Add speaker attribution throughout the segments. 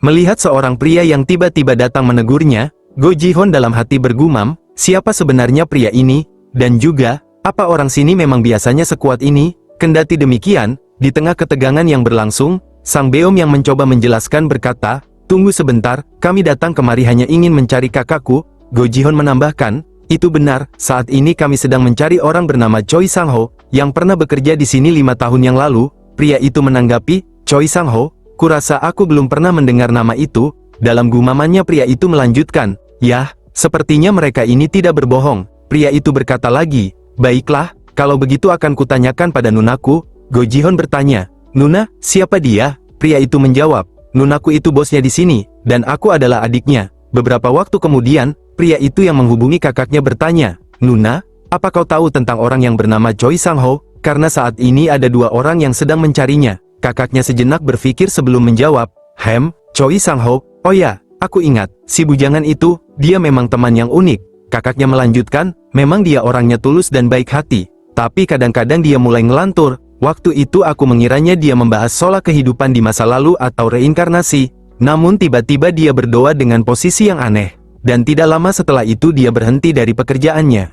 Speaker 1: Melihat seorang pria yang tiba-tiba datang menegurnya, Go Ji-hon dalam hati bergumam, siapa sebenarnya pria ini? Dan juga, apa orang sini memang biasanya sekuat ini? Kendati demikian, di tengah ketegangan yang berlangsung, Sang Beom yang mencoba menjelaskan berkata, tunggu sebentar, kami datang kemari hanya ingin mencari kakakku. Go Ji-hon menambahkan, itu benar, saat ini kami sedang mencari orang bernama Choi Sang-ho, yang pernah bekerja di sini 5 tahun yang lalu. Pria itu menanggapi, Choi Sang-ho, kurasa aku belum pernah mendengar nama itu. Dalam gumamannya pria itu melanjutkan, yah, sepertinya mereka ini tidak berbohong. Pria itu berkata lagi, baiklah, kalau begitu akan kutanyakan pada nunaku. Go Ji-hon bertanya, Nuna, siapa dia? Pria itu menjawab, nunaku itu bosnya di sini, dan aku adalah adiknya. Beberapa waktu kemudian, pria itu yang menghubungi kakaknya bertanya, Nuna, apa kau tahu tentang orang yang bernama Choi Sang-ho? Karena saat ini ada 2 orang yang sedang mencarinya. Kakaknya sejenak berpikir sebelum menjawab, Choi Sang-ho, oh ya, aku ingat, si bujangan itu, dia memang teman yang unik. Kakaknya melanjutkan, memang dia orangnya tulus dan baik hati, tapi kadang-kadang dia mulai ngelantur. Waktu itu aku mengiranya dia membahas soal kehidupan di masa lalu atau reinkarnasi, namun tiba-tiba dia berdoa dengan posisi yang aneh, dan tidak lama setelah itu dia berhenti dari pekerjaannya.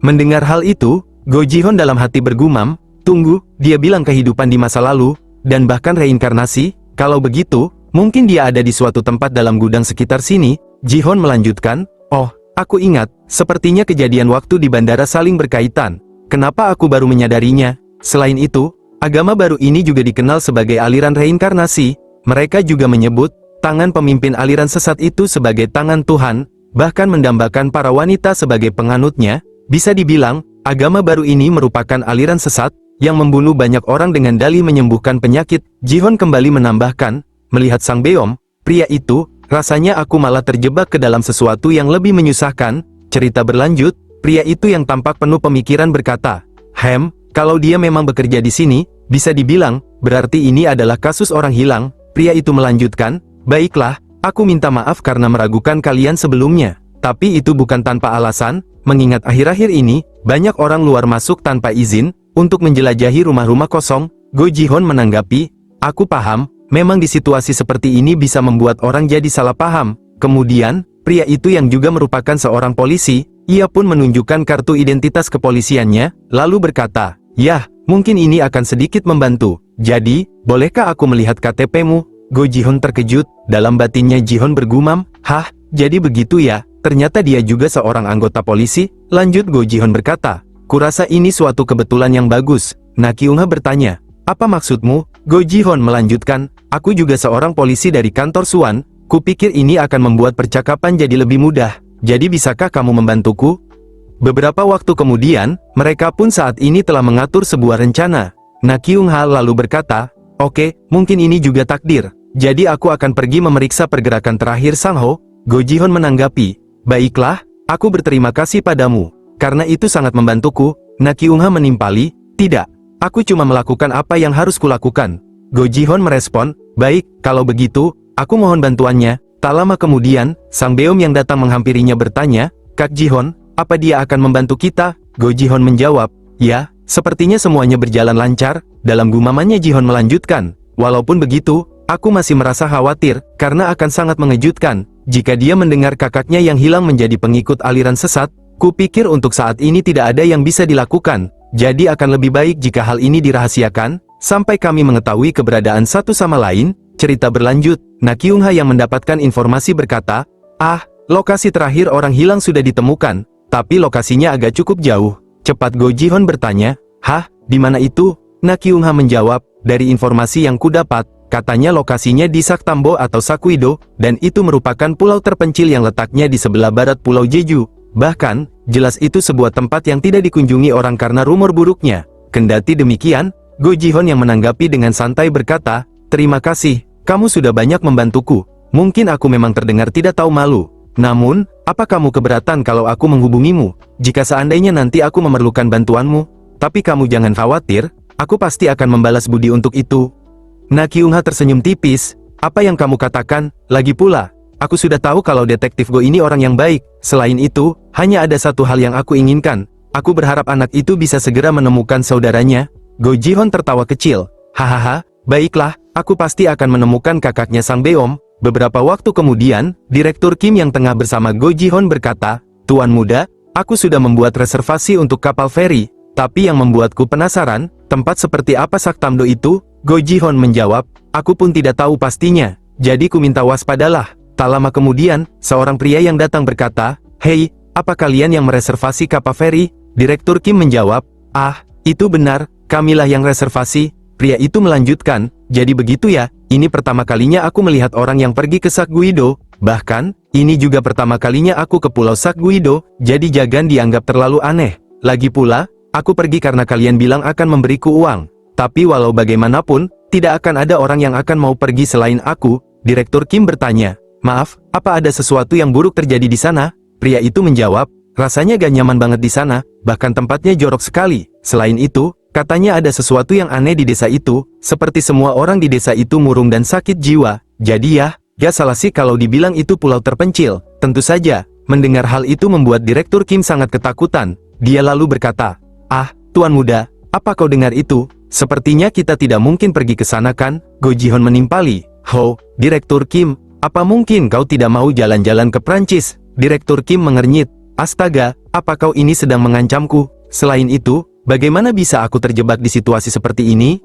Speaker 1: Mendengar hal itu, Go Ji-hon dalam hati bergumam, tunggu, dia bilang kehidupan di masa lalu, dan bahkan reinkarnasi, kalau begitu, mungkin dia ada di suatu tempat dalam gudang sekitar sini. Ji-hon melanjutkan, oh, aku ingat, sepertinya kejadian waktu di bandara saling berkaitan. Kenapa aku baru menyadarinya? Selain itu, agama baru ini juga dikenal sebagai aliran reinkarnasi. Mereka juga menyebut, tangan pemimpin aliran sesat itu sebagai tangan Tuhan, bahkan mendambakan para wanita sebagai penganutnya. Bisa dibilang, agama baru ini merupakan aliran sesat, yang membunuh banyak orang dengan dalih menyembuhkan penyakit. Ji-hon kembali menambahkan, melihat Sang Beom, pria itu, rasanya aku malah terjebak ke dalam sesuatu yang lebih menyusahkan. Cerita berlanjut, pria itu yang tampak penuh pemikiran berkata, kalau dia memang bekerja di sini, bisa dibilang, berarti ini adalah kasus orang hilang. Pria itu melanjutkan, baiklah, aku minta maaf karena meragukan kalian sebelumnya. Tapi itu bukan tanpa alasan, mengingat akhir-akhir ini, banyak orang luar masuk tanpa izin, untuk menjelajahi rumah-rumah kosong. Go Ji-hon menanggapi, aku paham, memang di situasi seperti ini bisa membuat orang jadi salah paham. Kemudian, pria itu yang juga merupakan seorang polisi, ia pun menunjukkan kartu identitas kepolisiannya, lalu berkata, yah, mungkin ini akan sedikit membantu. Jadi, bolehkah aku melihat KTP-mu? Go Ji-hon terkejut, dalam batinnya Ji-hon bergumam, hah, jadi begitu ya, ternyata dia juga seorang anggota polisi. Lanjut Go Ji-hon berkata, kurasa ini suatu kebetulan yang bagus. Na Kyung-ha bertanya, apa maksudmu? Go Ji-hon melanjutkan, aku juga seorang polisi dari kantor Suan, kupikir ini akan membuat percakapan jadi lebih mudah. Jadi bisakah kamu membantuku? Beberapa waktu kemudian, mereka pun saat ini telah mengatur sebuah rencana. Na Kyung-ha lalu berkata, oke, mungkin ini juga takdir. Jadi aku akan pergi memeriksa pergerakan terakhir Sang-ho. Go Ji-hon menanggapi, baiklah, aku berterima kasih padamu, karena itu sangat membantuku. Na Kyung-ha menimpali, tidak, aku cuma melakukan apa yang harus kulakukan. Go Ji-hon merespon, baik, kalau begitu, aku mohon bantuannya. Tak lama kemudian, Sang Beom yang datang menghampirinya bertanya, Kak Ji-hon, apa dia akan membantu kita? Go Ji-hon menjawab, ya, sepertinya semuanya berjalan lancar. Dalam gumamannya Ji-hon melanjutkan, walaupun begitu, aku masih merasa khawatir, karena akan sangat mengejutkan, jika dia mendengar kakaknya yang hilang menjadi pengikut aliran sesat. Kupikir untuk saat ini tidak ada yang bisa dilakukan, jadi akan lebih baik jika hal ini dirahasiakan, sampai kami mengetahui keberadaan satu sama lain. Cerita berlanjut, Na Kyung-ha yang mendapatkan informasi berkata, lokasi terakhir orang hilang sudah ditemukan, tapi lokasinya agak cukup jauh. Cepat Go Ji-hon bertanya, di mana itu? Na Kyung-ha menjawab, dari informasi yang kudapat, katanya lokasinya di Saktambo atau Sakuido, dan itu merupakan pulau terpencil yang letaknya di sebelah barat Pulau Jeju. Bahkan, jelas itu sebuah tempat yang tidak dikunjungi orang karena rumor buruknya. Kendati demikian, Go Ji-hon yang menanggapi dengan santai berkata, terima kasih, kamu sudah banyak membantuku. Mungkin aku memang terdengar tidak tahu malu. Namun, apa kamu keberatan kalau aku menghubungimu? Jika seandainya nanti aku memerlukan bantuanmu? Tapi kamu jangan khawatir, aku pasti akan membalas budi untuk itu. Na Kyung-ha tersenyum tipis, apa yang kamu katakan? Lagi pula, aku sudah tahu kalau detektif Go ini orang yang baik. Selain itu, hanya ada satu hal yang aku inginkan. Aku berharap anak itu bisa segera menemukan saudaranya. Go Ji-hon tertawa kecil. Hahaha, baiklah, aku pasti akan menemukan kakaknya Sang Beom. Beberapa waktu kemudian, Direktur Kim yang tengah bersama Go Ji-hon berkata, "Tuan muda, aku sudah membuat reservasi untuk kapal feri, tapi yang membuatku penasaran, tempat seperti apa Saktamdo itu?" Go Ji-hon menjawab, "Aku pun tidak tahu pastinya, jadi ku minta waspadalah." Tak lama kemudian, seorang pria yang datang berkata, "Hei, apa kalian yang mereservasi kapal feri?" Direktur Kim menjawab, "Ah, itu benar, kamilah yang reservasi." Pria itu melanjutkan, "Jadi begitu ya, ini pertama kalinya aku melihat orang yang pergi ke Sakguido. Bahkan, ini juga pertama kalinya aku ke Pulau Sakguido, jadi jangan dianggap terlalu aneh. Lagi pula, aku pergi karena kalian bilang akan memberiku uang. Tapi walau bagaimanapun, tidak akan ada orang yang akan mau pergi selain aku." Direktur Kim bertanya, "Maaf, apa ada sesuatu yang buruk terjadi di sana?" Pria itu menjawab, "Rasanya gak nyaman banget di sana, bahkan tempatnya jorok sekali. Selain itu, katanya ada sesuatu yang aneh di desa itu, seperti semua orang di desa itu murung dan sakit jiwa. Jadi ya, gak salah sih kalau dibilang itu pulau terpencil." Tentu saja, mendengar hal itu membuat Direktur Kim sangat ketakutan. Dia lalu berkata, "Ah, Tuan muda, apa kau dengar itu? Sepertinya kita tidak mungkin pergi ke sana kan?" Go Ji-hon menimpali, "Ho, Direktur Kim, apa mungkin kau tidak mau jalan-jalan ke Prancis?" Direktur Kim mengernyit, "Astaga, apa kau ini sedang mengancamku? Selain itu, bagaimana bisa aku terjebak di situasi seperti ini?"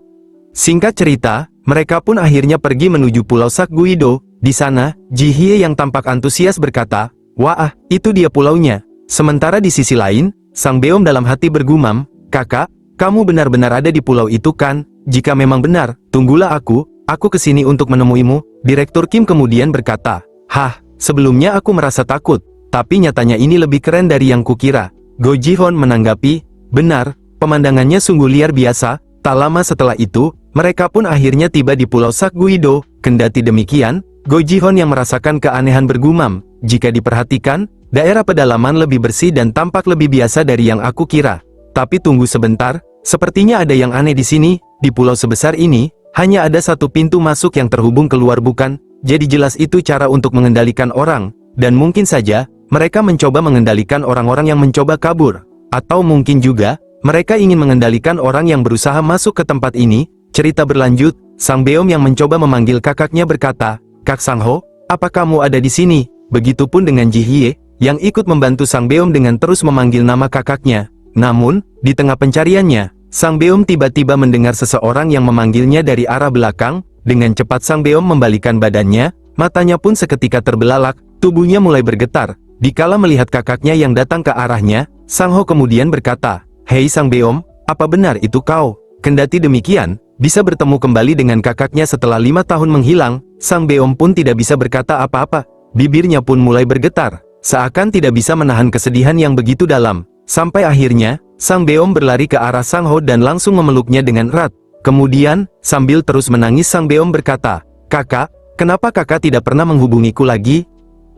Speaker 1: Singkat cerita, mereka pun akhirnya pergi menuju Pulau Sakguido. Di sana, Ji Hye yang tampak antusias berkata, "Wah, itu dia pulaunya." Sementara di sisi lain, Sang Beom dalam hati bergumam, "Kakak, kamu benar-benar ada di pulau itu kan? Jika memang benar, tunggulah aku kesini untuk menemuimu." Direktur Kim kemudian berkata, "Hah, sebelumnya aku merasa takut, tapi nyatanya ini lebih keren dari yang kukira." Go Ji-hon menanggapi, "Benar, pemandangannya sungguh luar biasa." Tak lama setelah itu, mereka pun akhirnya tiba di Pulau Sakguido. Kendati demikian, Go Ji-hon yang merasakan keanehan bergumam, "Jika diperhatikan, daerah pedalaman lebih bersih dan tampak lebih biasa dari yang aku kira. Tapi tunggu sebentar, sepertinya ada yang aneh di sini. Di pulau sebesar ini, hanya ada satu pintu masuk yang terhubung keluar bukan? Jadi jelas itu cara untuk mengendalikan orang, dan mungkin saja, mereka mencoba mengendalikan orang-orang yang mencoba kabur. Atau mungkin juga, mereka ingin mengendalikan orang yang berusaha masuk ke tempat ini." Cerita berlanjut, Sang Beom yang mencoba memanggil kakaknya berkata, "Kak Sang-ho, apa kamu ada di sini?" Begitupun dengan Ji Hye, yang ikut membantu Sang Beom dengan terus memanggil nama kakaknya. Namun, di tengah pencariannya, Sang Beom tiba-tiba mendengar seseorang yang memanggilnya dari arah belakang. Dengan cepat Sang Beom membalikan badannya, matanya pun seketika terbelalak, tubuhnya mulai bergetar. Dikala melihat kakaknya yang datang ke arahnya, Sang Ho kemudian berkata, "Hei Sang Beom, apa benar itu kau?" Kendati demikian, bisa bertemu kembali dengan kakaknya setelah 5 tahun menghilang, Sang Beom pun tidak bisa berkata apa-apa. Bibirnya pun mulai bergetar, seakan tidak bisa menahan kesedihan yang begitu dalam. Sampai akhirnya, Sang Beom berlari ke arah Sang Ho dan langsung memeluknya dengan erat. Kemudian, sambil terus menangis Sang Beom berkata, "Kakak, kenapa kakak tidak pernah menghubungiku lagi?"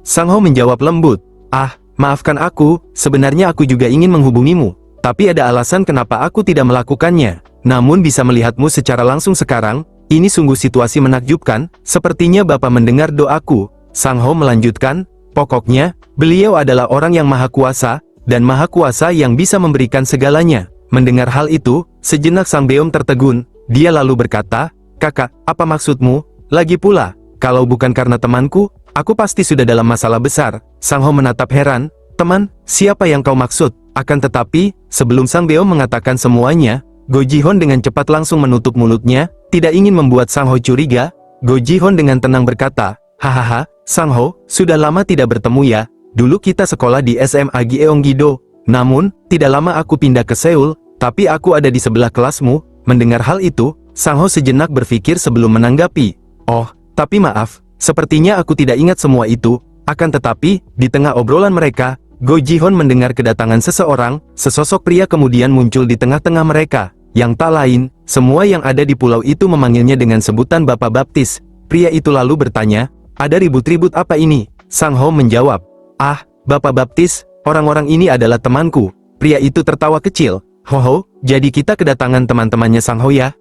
Speaker 1: Sang Ho menjawab lembut, "Ah, maafkan aku, sebenarnya aku juga ingin menghubungimu. Tapi ada alasan kenapa aku tidak melakukannya. Namun bisa melihatmu secara langsung sekarang, ini sungguh situasi menakjubkan, sepertinya Bapak mendengar doaku." Sang Ho melanjutkan, "Pokoknya, beliau adalah orang yang maha kuasa, dan maha kuasa yang bisa memberikan segalanya." Mendengar hal itu, sejenak Sang Beom tertegun. Dia lalu berkata, "Kakak, apa maksudmu? Lagi pula, kalau bukan karena temanku, aku pasti sudah dalam masalah besar." Sang Ho menatap heran, "Teman, siapa yang kau maksud?" Akan tetapi, sebelum Sang Beom mengatakan semuanya, Go Ji-hon dengan cepat langsung menutup mulutnya, tidak ingin membuat Sang Ho curiga. Go Ji-hon dengan tenang berkata, "Hahaha, Sang Ho, sudah lama tidak bertemu ya. Dulu kita sekolah di SMA Gyeonggi-do. Namun, tidak lama aku pindah ke Seoul, tapi aku ada di sebelah kelasmu." Mendengar hal itu, Sang Ho sejenak berpikir sebelum menanggapi. "Oh, tapi maaf, sepertinya aku tidak ingat semua itu." Akan tetapi, di tengah obrolan mereka, Go Ji-hon mendengar kedatangan seseorang, sesosok pria kemudian muncul di tengah-tengah mereka. Yang tak lain, semua yang ada di pulau itu memanggilnya dengan sebutan Bapak Baptis. Pria itu lalu bertanya, "Ada ribut-ribut apa ini?" Sang Ho menjawab, "Ah, Bapak Baptis, orang-orang ini adalah temanku." Pria itu tertawa kecil, "Hoho, jadi kita kedatangan teman-temannya Sang Ho ya?"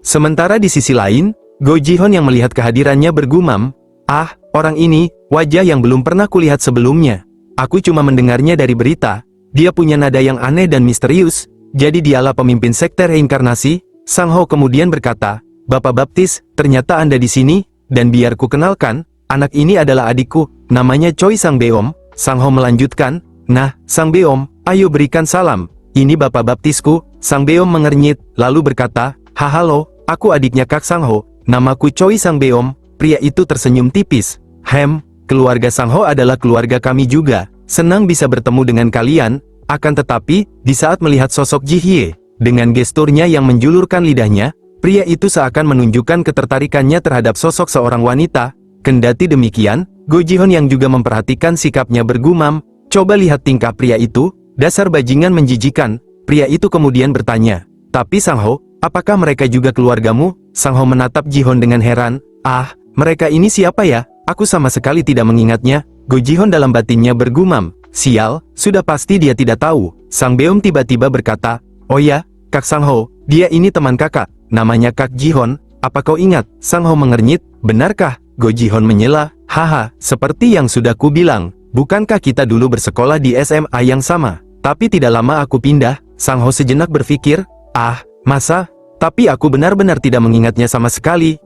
Speaker 1: Sementara di sisi lain, Go Ji-hon yang melihat kehadirannya bergumam, "Ah, orang ini, wajah yang belum pernah kulihat sebelumnya. Aku cuma mendengarnya dari berita. Dia punya nada yang aneh dan misterius. Jadi dialah pemimpin sekte reinkarnasi." Sang Ho kemudian berkata, "Bapak Baptis, ternyata Anda di sini, dan biar ku kenalkan, anak ini adalah adikku, namanya Choi Sang Beom. Sang Ho melanjutkan, nah, Sang Beom, ayo berikan salam. Ini bapak baptisku. Sang Beom mengernyit, lalu berkata, halo, aku adiknya Kak Sang Ho, namaku Choi Sang Beom. Pria itu tersenyum tipis. Keluarga Sang Ho adalah keluarga kami juga. Senang bisa bertemu dengan kalian. Akan tetapi, di saat melihat sosok Ji Hye, dengan gesturnya yang menjulurkan lidahnya, pria itu seakan menunjukkan ketertarikannya terhadap sosok seorang wanita. Kendati demikian, Go Ji-hon yang juga memperhatikan sikapnya bergumam, coba lihat tingkah pria itu, dasar bajingan menjijikan. Pria itu kemudian bertanya, tapi Sang Ho, apakah mereka juga keluargamu? Sang Ho menatap Ji-hon dengan heran, mereka ini siapa ya? Aku sama sekali tidak mengingatnya. Go Ji-hon dalam batinnya bergumam, sial, sudah pasti dia tidak tahu. Sang Beom tiba-tiba berkata, oh ya, Kak Sang Ho, dia ini teman kakak, namanya Kak Ji-hon, apa kau ingat? Sang Ho mengernyit, benarkah? Go Ji-hon menyela, haha, seperti yang sudah ku bilang, bukankah kita dulu bersekolah di SMA yang sama? Tapi tidak lama aku pindah. Sang Ho sejenak berpikir, masa? Tapi aku benar-benar tidak mengingatnya sama sekali.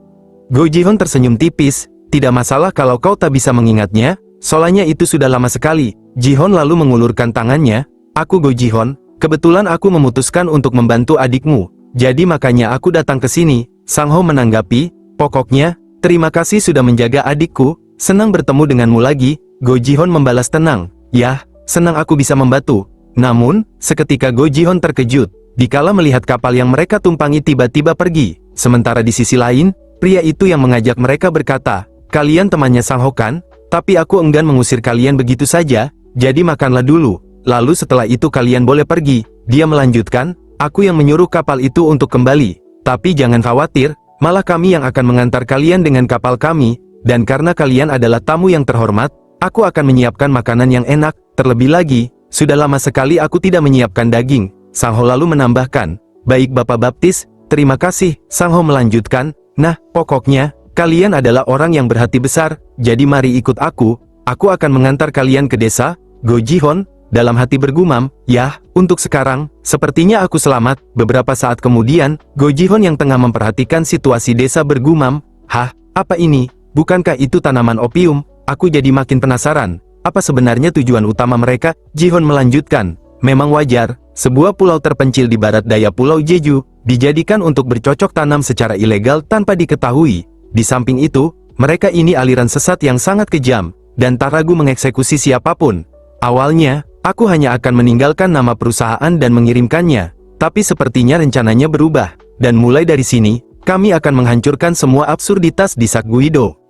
Speaker 1: Go Ji-hon tersenyum tipis, tidak masalah kalau kau tak bisa mengingatnya, soalnya itu sudah lama sekali. Ji-hon lalu mengulurkan tangannya, aku Go Ji-hon, kebetulan aku memutuskan untuk membantu adikmu, jadi makanya aku datang ke sini. Sang Ho menanggapi, pokoknya, terima kasih sudah menjaga adikku, senang bertemu denganmu lagi. Go Ji-hon membalas tenang, yah, senang aku bisa membantu. Namun, seketika Go Ji-hon terkejut, dikala melihat kapal yang mereka tumpangi tiba-tiba pergi. Sementara di sisi lain, pria itu yang mengajak mereka berkata, kalian temannya Sang Ho kan? Tapi aku enggan mengusir kalian begitu saja, jadi makanlah dulu. Lalu setelah itu kalian boleh pergi. Dia melanjutkan, aku yang menyuruh kapal itu untuk kembali. Tapi jangan khawatir, malah kami yang akan mengantar kalian dengan kapal kami, dan karena kalian adalah tamu yang terhormat, aku akan menyiapkan makanan yang enak. Terlebih lagi, sudah lama sekali aku tidak menyiapkan daging. Sang Ho lalu menambahkan, baik Bapak Baptis, terima kasih. Sang Ho melanjutkan, nah, pokoknya, kalian adalah orang yang berhati besar, jadi mari ikut aku akan mengantar kalian ke desa. Go Ji-hon dalam hati bergumam, yah, untuk sekarang, sepertinya aku selamat. Beberapa saat kemudian, Go Ji-hon yang tengah memperhatikan situasi desa bergumam, apa ini? Bukankah itu tanaman opium? Aku jadi makin penasaran, apa sebenarnya tujuan utama mereka? Ji-hon melanjutkan, memang wajar, sebuah pulau terpencil di barat daya Pulau Jeju, dijadikan untuk bercocok tanam secara ilegal tanpa diketahui. Di samping itu, mereka ini aliran sesat yang sangat kejam, dan tak ragu mengeksekusi siapapun. Awalnya, aku hanya akan meninggalkan nama perusahaan dan mengirimkannya, tapi sepertinya rencananya berubah, dan mulai dari sini, kami akan menghancurkan semua absurditas di Sakguido.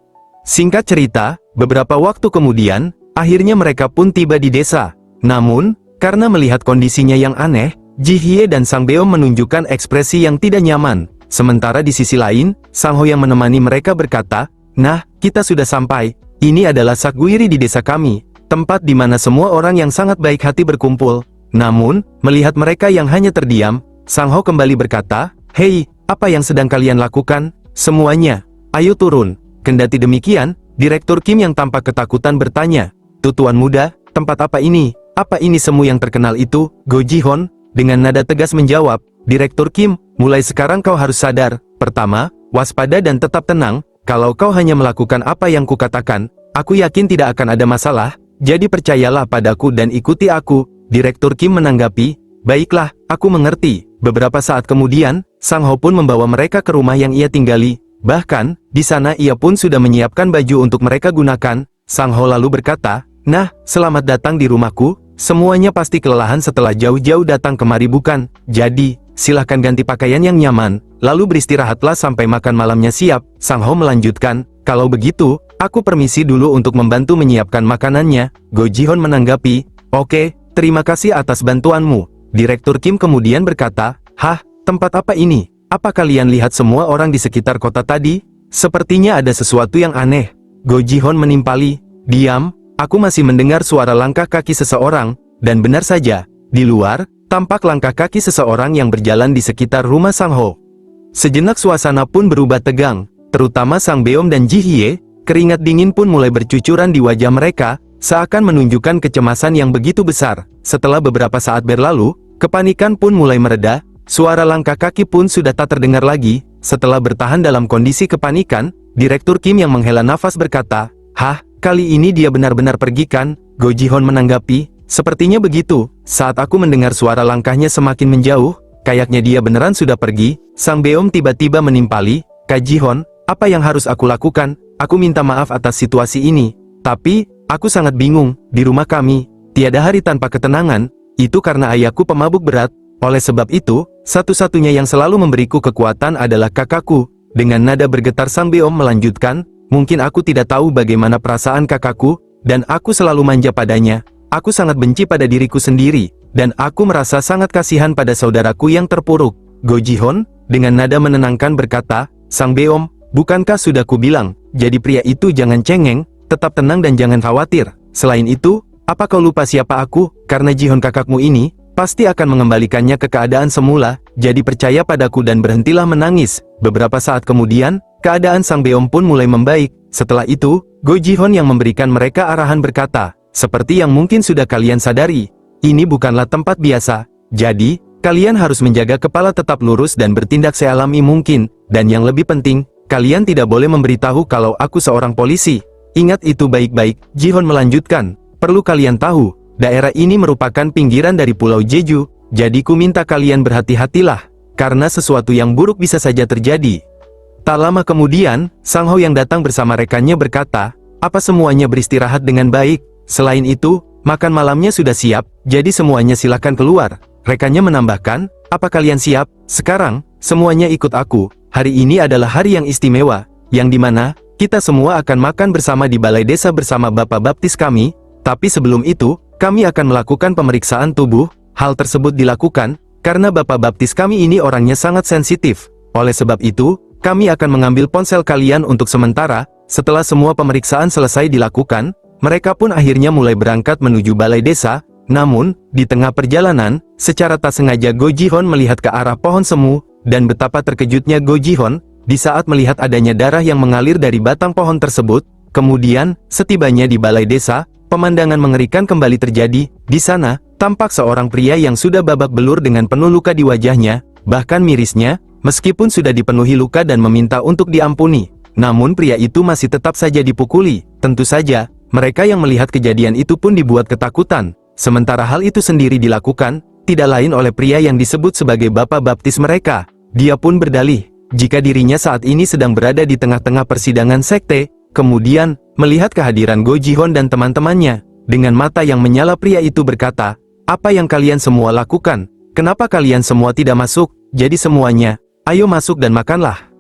Speaker 1: Singkat cerita, beberapa waktu kemudian, akhirnya mereka pun tiba di desa. Namun, karena melihat kondisinya yang aneh, Ji Hye dan Sang Beom menunjukkan ekspresi yang tidak nyaman. Sementara di sisi lain, Sang Ho yang menemani mereka berkata, nah, kita sudah sampai. Ini adalah Sakguiri di desa kami, tempat di mana semua orang yang sangat baik hati berkumpul. Namun, melihat mereka yang hanya terdiam, Sang Ho kembali berkata, hei, apa yang sedang kalian lakukan? Semuanya, ayo turun. Kendati demikian, Direktur Kim yang tampak ketakutan bertanya, tuan muda, tempat apa ini? Apa ini semu yang terkenal itu? Go Ji-hon dengan nada tegas menjawab, Direktur Kim, mulai sekarang kau harus sadar. Pertama, waspada dan tetap tenang. Kalau kau hanya melakukan apa yang kukatakan, aku yakin tidak akan ada masalah. Jadi percayalah padaku dan ikuti aku. Direktur Kim menanggapi, baiklah, aku mengerti. Beberapa saat kemudian, Sang Ho pun membawa mereka ke rumah yang ia tinggali. Bahkan, di sana ia pun sudah menyiapkan baju untuk mereka gunakan. Sang Ho lalu berkata, nah, selamat datang di rumahku. Semuanya pasti kelelahan setelah jauh-jauh datang kemari bukan? Jadi, silahkan ganti pakaian yang nyaman, lalu beristirahatlah sampai makan malamnya siap. Sang Ho melanjutkan, kalau begitu, aku permisi dulu untuk membantu menyiapkan makanannya. Go Ji-hon menanggapi, oke, terima kasih atas bantuanmu. Direktur Kim kemudian berkata, tempat apa ini? Apa kalian lihat semua orang di sekitar kota tadi? Sepertinya ada sesuatu yang aneh. Go Ji-hon menimpali, diam, aku masih mendengar suara langkah kaki seseorang, dan benar saja, di luar, tampak langkah kaki seseorang yang berjalan di sekitar rumah Sang Ho. Sejenak suasana pun berubah tegang, terutama Sang Beom dan Ji Hye, keringat dingin pun mulai bercucuran di wajah mereka, seakan menunjukkan kecemasan yang begitu besar. Setelah beberapa saat berlalu, kepanikan pun mulai mereda, suara langkah kaki pun sudah tak terdengar lagi. Setelah bertahan dalam kondisi kepanikan, Direktur Kim yang menghela nafas berkata, Hah, kali ini dia benar-benar pergi kan? Go Ji-hon menanggapi, sepertinya begitu. Saat aku mendengar suara langkahnya semakin menjauh, kayaknya dia beneran sudah pergi. Sang Beom tiba-tiba menimpali, Kak Ji-hon, apa yang harus aku lakukan? Aku minta maaf atas situasi ini. Tapi, aku sangat bingung, di rumah kami, tiada hari tanpa ketenangan, itu karena ayahku pemabuk berat. Oleh sebab itu, satu-satunya yang selalu memberiku kekuatan adalah kakakku. Dengan nada bergetar Sang Beom melanjutkan, mungkin aku tidak tahu bagaimana perasaan kakakku, dan aku selalu manja padanya. Aku sangat benci pada diriku sendiri, dan aku merasa sangat kasihan pada saudaraku yang terpuruk. Go Ji-hon, dengan nada menenangkan berkata, Sang Beom, bukankah sudah kubilang, jadi pria itu jangan cengeng, tetap tenang dan jangan khawatir. Selain itu, apa kau lupa siapa aku? Karena Ji-hon kakakmu ini, pasti akan mengembalikannya ke keadaan semula, jadi percaya padaku dan berhentilah menangis. Beberapa saat kemudian, keadaan Sang Beom pun mulai membaik. Setelah itu, Go Ji-hon yang memberikan mereka arahan berkata, seperti yang mungkin sudah kalian sadari, ini bukanlah tempat biasa, jadi, kalian harus menjaga kepala tetap lurus dan bertindak sealami mungkin, dan yang lebih penting, kalian tidak boleh memberitahu kalau aku seorang polisi. Ingat itu baik-baik, Ji-hon melanjutkan, perlu kalian tahu, daerah ini merupakan pinggiran dari Pulau Jeju, jadi ku minta kalian berhati-hatilah, karena sesuatu yang buruk bisa saja terjadi. Tak lama kemudian, Sang Ho yang datang bersama rekannya berkata, apa semuanya beristirahat dengan baik, selain itu, makan malamnya sudah siap, jadi semuanya silakan keluar. Rekannya menambahkan, apa kalian siap? Sekarang, semuanya ikut aku, hari ini adalah hari yang istimewa, yang dimana, kita semua akan makan bersama di balai desa bersama Bapak Baptis kami, tapi sebelum itu, kami akan melakukan pemeriksaan tubuh. Hal tersebut dilakukan, karena Bapak Baptis kami ini orangnya sangat sensitif. Oleh sebab itu, kami akan mengambil ponsel kalian untuk sementara. Setelah semua pemeriksaan selesai dilakukan, mereka pun akhirnya mulai berangkat menuju balai desa. Namun, di tengah perjalanan, secara tak sengaja Go Ji-hon melihat ke arah pohon semu, dan betapa terkejutnya Go Ji-hon, di saat melihat adanya darah yang mengalir dari batang pohon tersebut. Kemudian, setibanya di balai desa, pemandangan mengerikan kembali terjadi. Di sana, tampak seorang pria yang sudah babak belur dengan penuh luka di wajahnya, bahkan mirisnya, meskipun sudah dipenuhi luka dan meminta untuk diampuni. Namun pria itu masih tetap saja dipukuli. Tentu saja, mereka yang melihat kejadian itu pun dibuat ketakutan. Sementara hal itu sendiri dilakukan, tidak lain oleh pria yang disebut sebagai Bapak Baptis mereka. Dia pun berdalih, jika dirinya saat ini sedang berada di tengah-tengah persidangan sekte. Kemudian, melihat kehadiran Go Ji-hon dan teman-temannya, dengan mata yang menyala pria itu berkata, apa yang kalian semua lakukan? Kenapa kalian semua tidak masuk? Jadi semuanya, ayo masuk dan makanlah.